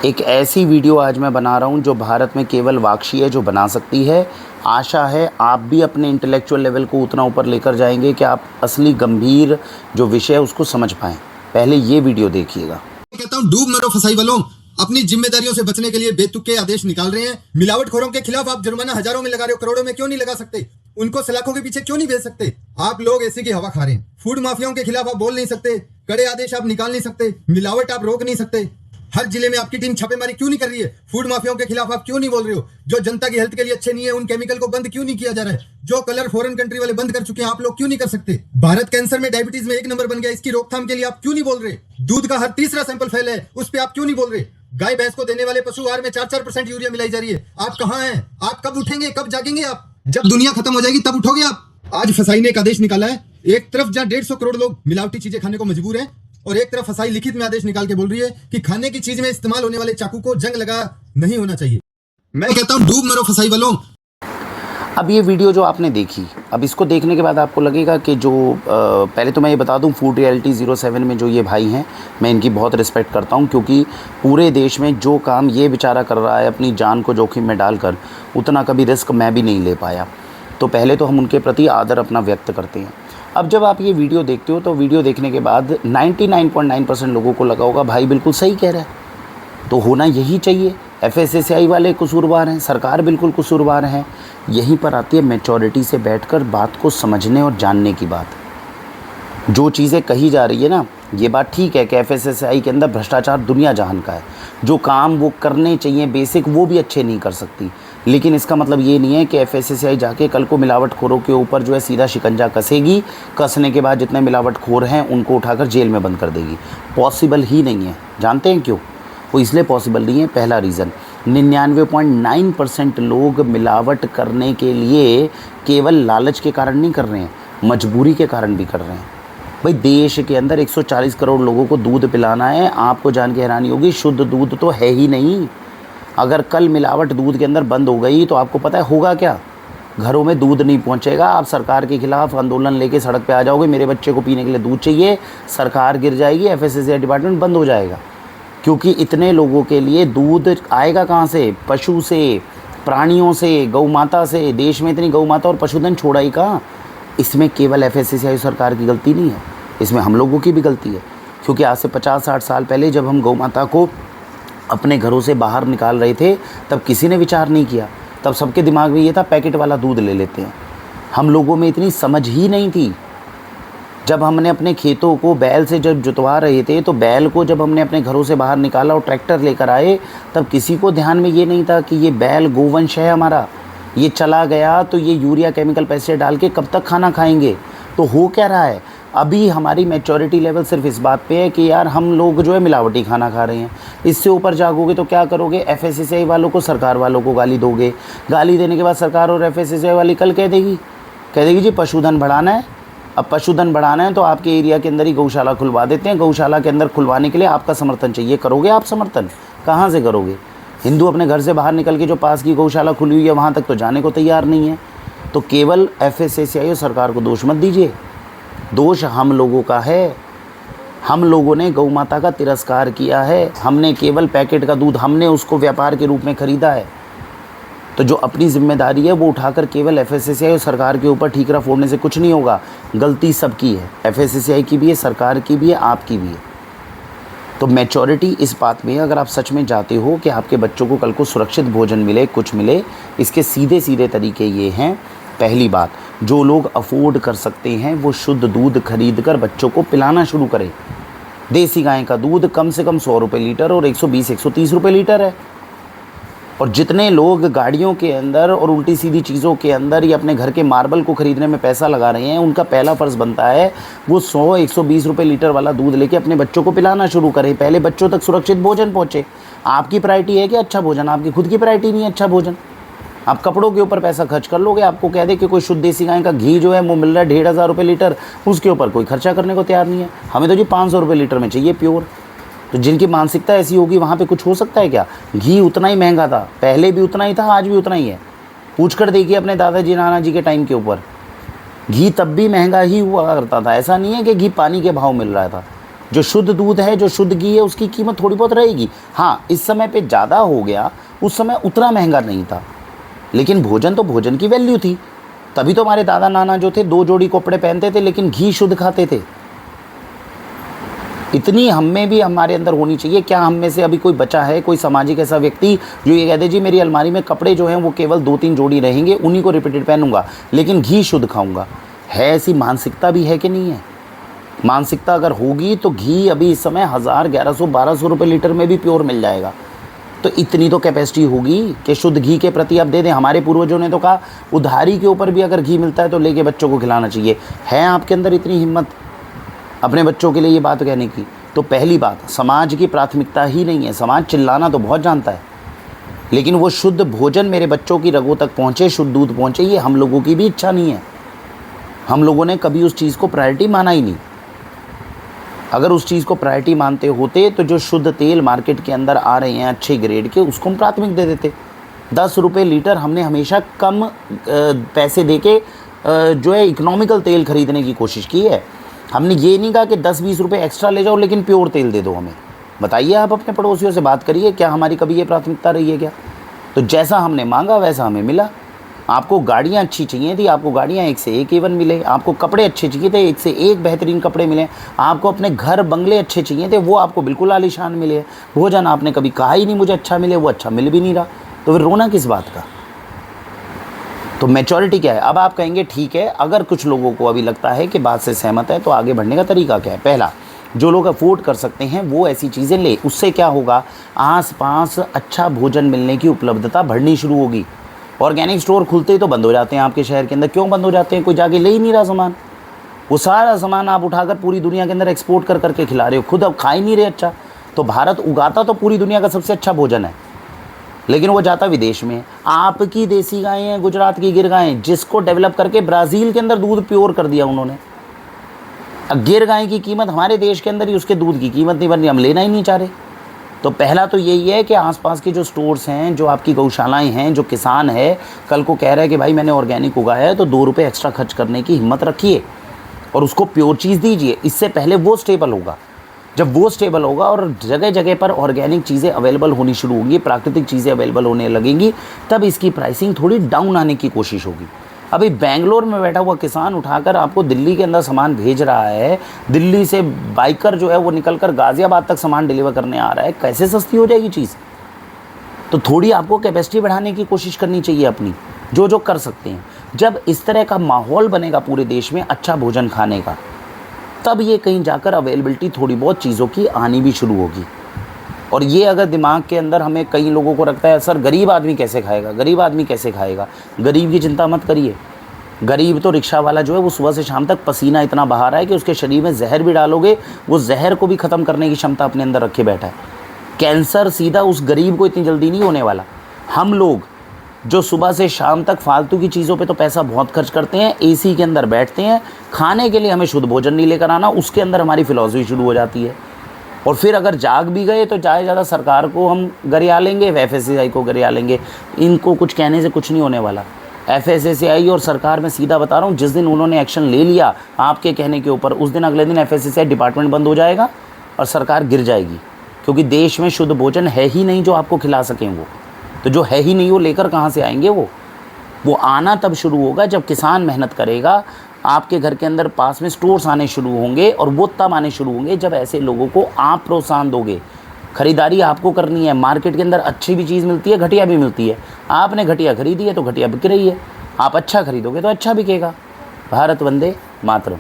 एक ऐसी वीडियो आज मैं बना रहा हूँ जो भारत में केवल वाक्षी है जो बना सकती है। आशा है आप भी अपने इंटेलेक्चुअल लेवल को उतना ऊपर लेकर जाएंगे कि आप असली गंभीर जो विषय है उसको समझ पाएँ। पहले ये वीडियो देखिएगा। कहता हूँ डूब मरो फसाई वालों, अपनी जिम्मेदारियों से बचने के लिए बेतुके आदेश निकाल रहे हैं। मिलावटखोरों के खिलाफ आप जुर्माना हजारों में लगा रहे हो, करोड़ों में क्यों नहीं लगा सकते? उनको सलाखों के पीछे क्यों नहीं भेज सकते? आप लोग ऐसी की हवा खा रहे हैं। फूड माफियाओं के खिलाफ आप बोल नहीं सकते, कड़े आदेश आप निकाल नहीं सकते, मिलावट आप रोक नहीं सकते। हर जिले में आपकी टीम छापेमारी क्यों नहीं कर रही है? फूड माफियाओं के खिलाफ आप क्यों नहीं बोल रहे हो? जो जनता की हेल्थ के लिए अच्छे नहीं है उन केमिकल को बंद क्यों नहीं किया जा रहा है? जो कलर फॉरेन कंट्री वाले बंद कर चुके हैं आप लोग क्यों नहीं कर सकते? भारत कैंसर में डायबिटीज में 1 नंबर बन गया, इसकी रोकथाम के लिए आप क्यों नहीं बोल रहे? दूध का हर तीसरा सैंपल फेल है, उस पर आप क्यों नहीं बोल रहे? गाय भैंस को देने वाले पशु आहार में 4% यूरिया मिलाई जा रही है। आप कहाँ हैं? आप कब उठेंगे, कब जागेंगे? आप जब दुनिया खत्म हो जाएगी तब उठोगे आप। आज फसाई ने एक आदेश निकाला है। एक तरफ जहाँ 150 करोड़ लोग मिलावटी चीजें खाने को मजबूर हैं और एक तरफ फसाई लिखित में आदेश निकाल के बोल रही है कि खाने की चीज में इस्तेमाल होने वाले चाकू को जंग लगा नहीं होना चाहिए। मैं कहता हूँ डूब मरो फसाई वालों। अब ये वीडियो जो आपने देखी, अब इसको देखने के बाद आपको लगेगा कि जो पहले तो मैं ये बता दूं, फूड रियलिटी 07 में जो ये भाई हैं, मैं इनकी बहुत रिस्पेक्ट करता हूं क्योंकि पूरे देश में जो काम ये बेचारा कर रहा है अपनी जान को जोखिम में डालकर, उतना कभी रिस्क मैं भी नहीं ले पाया। तो पहले तो हम उनके प्रति आदर अपना व्यक्त करते हैं। अब जब आप ये वीडियो देखते हो तो वीडियो देखने के बाद 99.9% लोगों को लगा होगा भाई बिल्कुल सही कह रहा है, तो होना यही चाहिए। FSSAI वाले कसूरवार हैं, सरकार बिल्कुल कसूरवार है। यहीं पर आती है मैच्योरिटी से बैठकर बात को समझने और जानने की बात। जो चीज़ें कही जा रही है ना, ये बात ठीक है कि FSSAI के अंदर भ्रष्टाचार दुनिया जहान का है। जो काम वो करने चाहिए बेसिक, वो भी अच्छे नहीं कर सकती। लेकिन इसका मतलब ये नहीं है कि FSSAI जाके कल को मिलावटखोरों के ऊपर जो है सीधा शिकंजा कसेगी, कसने के बाद जितने मिलावटखोर हैं उनको उठाकर जेल में बंद कर देगी। पॉसिबल ही नहीं है। जानते हैं क्यों? वो इसलिए पॉसिबल नहीं है। पहला रीज़न, 99.9% लोग मिलावट करने के लिए केवल लालच के कारण नहीं कर रहे हैं, मजबूरी के कारण भी कर रहे हैं। भाई देश के अंदर 140 करोड़ लोगों को दूध पिलाना है। आपको जान के हैरानी होगी, शुद्ध दूध तो है ही नहीं। अगर कल मिलावट दूध के अंदर बंद हो गई तो आपको पता है होगा क्या? घरों में दूध नहीं पहुंचेगा। आप सरकार के खिलाफ आंदोलन लेके सड़क पे आ जाओगे, मेरे बच्चे को पीने के लिए दूध चाहिए, सरकार गिर जाएगी, FSSAI डिपार्टमेंट बंद हो जाएगा। क्योंकि इतने लोगों के लिए दूध आएगा कहाँ से? पशु से, प्राणियों से, गौ माता से। देश में इतनी गौ माता और पशुधन छोड़ा ही कहाँ। इसमें केवल FSSAI सरकार की गलती नहीं है, इसमें हम लोगों की भी गलती है। क्योंकि आज से 50-60 साल पहले जब हम गौ माता को अपने घरों से बाहर निकाल रहे थे तब किसी ने विचार नहीं किया। तब सबके दिमाग में ये था पैकेट वाला दूध ले लेते हैं। हम लोगों में इतनी समझ ही नहीं थी। जब हमने अपने खेतों को बैल से जब जुतवा रहे थे तो बैल को जब हमने अपने घरों से बाहर निकाला और ट्रैक्टर लेकर आए, तब किसी को ध्यान में ये नहीं था कि ये बैल गोवंश है हमारा। ये चला गया तो ये यूरिया केमिकल पेस्टिसाइड डाल के कब तक खाना खाएंगे? तो हो क्या रहा है? अभी हमारी मैच्योरिटी लेवल सिर्फ इस बात पे है कि यार हम लोग जो है मिलावटी खाना खा रहे हैं। इससे ऊपर जागोगे तो क्या करोगे? FSSAI वालों को, सरकार वालों को गाली दोगे। गाली देने के बाद सरकार और FSSAI वाली कल कह देगी जी पशुधन बढ़ाना है। अब पशुधन बढ़ाना है तो आपके एरिया के अंदर ही गौशाला खुलवा देते हैं। गौशाला के अंदर खुलवाने के लिए आपका समर्थन चाहिए। करोगे आप समर्थन? कहाँ से करोगे? हिंदू अपने घर से बाहर निकल के जो पास की गौशाला खुली हुई है वहाँ तक तो जाने को तैयार नहीं है। तो केवल FSSAI और सरकार को दोष मत दीजिए, दोष हम लोगों का है। हम लोगों ने गौ माता का तिरस्कार किया है। हमने केवल पैकेट का दूध, हमने उसको व्यापार के रूप में ख़रीदा है। तो जो अपनी जिम्मेदारी है वो उठाकर केवल FSSAI और सरकार के ऊपर ठीकरा फोड़ने से कुछ नहीं होगा। गलती सबकी है, FSSAI की भी है, सरकार की भी है, आपकी भी है। तो मैच्योरिटी इस बात में, अगर आप सच में चाहते हो कि आपके बच्चों को कल को सुरक्षित भोजन मिले, कुछ मिले, इसके सीधे सीधे तरीके ये हैं। पहली बात, जो लोग अफोर्ड कर सकते हैं वो शुद्ध दूध खरीद कर बच्चों को पिलाना शुरू करें। देसी गाय का दूध कम से कम 100 रुपये लीटर और 120-130 रुपये लीटर है। और जितने लोग गाड़ियों के अंदर और उल्टी सीधी चीज़ों के अंदर या अपने घर के मार्बल को ख़रीदने में पैसा लगा रहे हैं, उनका पहला फ़र्ज़ बनता है वो 100-120 रुपये लीटर वाला दूध लेके अपने बच्चों को पिलाना शुरू करें। पहले बच्चों तक सुरक्षित भोजन पहुँचे। आपकी प्रायोरिटी है कि अच्छा भोजन, आपकी खुद की प्रायोरिटी नहीं है अच्छा भोजन। आप कपड़ों के ऊपर पैसा खर्च कर लोगे। आपको कह दे कि कोई शुद्ध देसी गाय का घी जो है वो मिल रहा है 1,500 रुपये लीटर, उसके ऊपर कोई खर्चा करने को तैयार नहीं है। हमें तो जी 500 रुपये लीटर में चाहिए प्योर। तो जिनकी मानसिकता ऐसी होगी वहाँ पे कुछ हो सकता है क्या? घी उतना ही महंगा था, पहले भी उतना ही था, आज भी उतना ही है। पूछ कर देखिए अपने दादाजी नाना जी के टाइम के ऊपर, घी तब भी महंगा ही हुआ करता था। ऐसा नहीं है कि घी पानी के भाव मिल रहा था। जो शुद्ध दूध है, जो शुद्ध घी है, उसकी कीमत थोड़ी बहुत रहेगी। हाँ, इस समय पे ज़्यादा हो गया, उस समय उतना महंगा नहीं था, लेकिन भोजन तो भोजन की वैल्यू थी। तभी तो हमारे दादा नाना जो थे 2 जोड़ी कपड़े पहनते थे, लेकिन घी शुद्ध खाते थे। इतनी हम में भी हमारे अंदर होनी चाहिए। क्या हम में से अभी कोई बचा है, कोई सामाजिक ऐसा व्यक्ति जो ये कहते जी मेरी अलमारी में कपड़े जो हैं वो केवल 2-3 जोड़ी रहेंगे, उन्हीं को रिपीटेड पहनूंगा, लेकिन घी शुद्ध खाऊंगा? है ऐसी मानसिकता भी है कि नहीं है? मानसिकता अगर होगी तो घी अभी इस समय 1000, 1100, 1200 रुपये लीटर में भी प्योर मिल जाएगा। तो इतनी तो कैपेसिटी होगी कि शुद्ध घी के प्रति आप दे दें। हमारे पूर्वजों ने तो कहा उधारी के ऊपर भी अगर घी मिलता है तो लेके बच्चों को खिलाना चाहिए। है आपके अंदर इतनी हिम्मत अपने बच्चों के लिए ये बात कहने की? तो पहली बात, समाज की प्राथमिकता ही नहीं है। समाज चिल्लाना तो बहुत जानता है, लेकिन वो शुद्ध भोजन मेरे बच्चों की रगों तक पहुँचे, शुद्ध दूध पहुँचे, ये हम लोगों की भी इच्छा नहीं है। हम लोगों ने कभी उस चीज़ को प्रायोरिटी माना ही नहीं। अगर उस चीज़ को प्रायोरिटी मानते होते तो जो शुद्ध तेल मार्केट के अंदर आ रहे हैं अच्छे ग्रेड के, उसको हम प्राथमिक दे देते। 10 रुपये लीटर हमने हमेशा कम पैसे देके जो है इकोनॉमिकल तेल खरीदने की कोशिश की है। हमने ये नहीं कहा कि 10-20 रुपये एक्स्ट्रा ले जाओ लेकिन प्योर तेल दे दो हमें। बताइए, आप अपने पड़ोसियों से बात करिए, क्या हमारी कभी ये प्राथमिकता रही है क्या? तो जैसा हमने मांगा वैसा हमें मिला। आपको गाड़ियाँ अच्छी चाहिए थी, आपको गाड़ियाँ एक से एक एवन मिले। आपको कपड़े अच्छे चाहिए थे, एक से एक बेहतरीन कपड़े मिले। आपको अपने घर बंगले अच्छे चाहिए थे, वो आपको बिल्कुल आलीशान मिले। भोजन आपने कभी कहा ही नहीं मुझे अच्छा मिले, वो अच्छा मिल भी नहीं रहा। तो फिर रोना किस बात का? तो मैच्योरिटी क्या है? अब आप कहेंगे ठीक है, अगर कुछ लोगों को अभी लगता है कि बात से सहमत है तो आगे बढ़ने का तरीका क्या है? पहला, जो लोग अफोर्ड कर सकते हैं वो ऐसी चीज़ें ले। उससे क्या होगा, आसपास अच्छा भोजन मिलने की उपलब्धता बढ़नी शुरू होगी। ऑर्गेनिक स्टोर खुलते ही तो बंद हो जाते हैं आपके शहर के अंदर। क्यों बंद हो जाते हैं? कोई जाके ले ही नहीं रहा सामान। वो सारा सामान आप उठाकर पूरी दुनिया के अंदर एक्सपोर्ट कर करके खिला रहे हो, खुद अब खा ही नहीं रहे अच्छा। तो भारत उगाता तो पूरी दुनिया का सबसे अच्छा भोजन है, लेकिन वो जाता विदेश में है। आपकी देसी गायें हैं, गुजरात की गिर गायें, जिसको डेवलप करके ब्राज़ील के अंदर दूध प्योर कर दिया उन्होंने। अब गिर गाय की कीमत हमारे देश के अंदर ही उसके दूध की कीमत नहीं बन रही, हम लेना ही नहीं चाह रहे। तो पहला तो यही है कि आसपास के जो स्टोर्स हैं, जो आपकी गौशालाएं हैं, जो किसान है कल को कह रहा है कि भाई मैंने ऑर्गेनिक उगाया है, तो 2 रुपये एक्स्ट्रा खर्च करने की हिम्मत रखिए और उसको प्योर चीज़ दीजिए। इससे पहले वो स्टेबल होगा। जब वो स्टेबल होगा और जगह जगह पर ऑर्गेनिक चीज़ें अवेलेबल होनी शुरू होंगी, प्राकृतिक चीज़ें अवेलेबल होने लगेंगी, तब इसकी प्राइसिंग थोड़ी डाउन आने की कोशिश होगी। अभी बेंगलोर में बैठा हुआ किसान उठाकर आपको दिल्ली के अंदर सामान भेज रहा है, दिल्ली से बाइकर जो है वो निकलकर गाज़ियाबाद तक सामान डिलीवर करने आ रहा है, कैसे सस्ती हो जाएगी चीज़? तो थोड़ी आपको कैपेसिटी बढ़ाने की कोशिश करनी चाहिए अपनी, जो जो कर सकते हैं। जब इस तरह का माहौल बनेगा पूरे देश में अच्छा भोजन खाने का, तब ये कहीं जाकर अवेलेबिलिटी थोड़ी बहुत चीज़ों की आनी भी शुरू होगी। और ये अगर दिमाग के अंदर हमें कई लोगों को रखता है सर गरीब आदमी कैसे खाएगा, गरीब आदमी कैसे खाएगा, गरीब की चिंता मत करिए। गरीब तो रिक्शा वाला जो है वो सुबह से शाम तक पसीना इतना बहा रहा है कि उसके शरीर में जहर भी डालोगे वो जहर को भी ख़त्म करने की क्षमता अपने अंदर रखे बैठा है। कैंसर सीधा उस गरीब को इतनी जल्दी नहीं होने वाला। हम लोग जो सुबह से शाम तक फालतू की चीज़ों पे तो पैसा बहुत खर्च करते हैं, एसी के अंदर बैठते हैं, खाने के लिए हमें शुद्ध भोजन नहीं लेकर आना, उसके अंदर हमारी फिलॉसफी शुरू हो जाती है। और फिर अगर जाग भी गए तो ज़्यादा सरकार को हम गरिया लेंगे, FSSAI को गरिया लेंगे। इनको कुछ कहने से कुछ नहीं होने वाला। FSSAI और सरकार में सीधा बता रहा हूँ, जिस दिन उन्होंने एक्शन ले लिया आपके कहने के ऊपर, उस दिन अगले दिन FSSAI डिपार्टमेंट बंद हो जाएगा और सरकार गिर जाएगी। क्योंकि देश में शुद्ध भोजन है ही नहीं जो आपको खिला सकें। वो तो जो है ही नहीं वो लेकर कहाँ से आएंगे? वो आना तब शुरू होगा जब किसान मेहनत करेगा, आपके घर के अंदर पास में स्टोर्स आने शुरू होंगे, और वो तब आने शुरू होंगे जब ऐसे लोगों को आप प्रोत्साहन दोगे। खरीदारी आपको करनी है। मार्केट के अंदर अच्छी भी चीज़ मिलती है, घटिया भी मिलती है। आपने घटिया खरीदी है तो घटिया बिक रही है, आप अच्छा खरीदोगे तो अच्छा बिकेगा। भारत वंदे मातरम।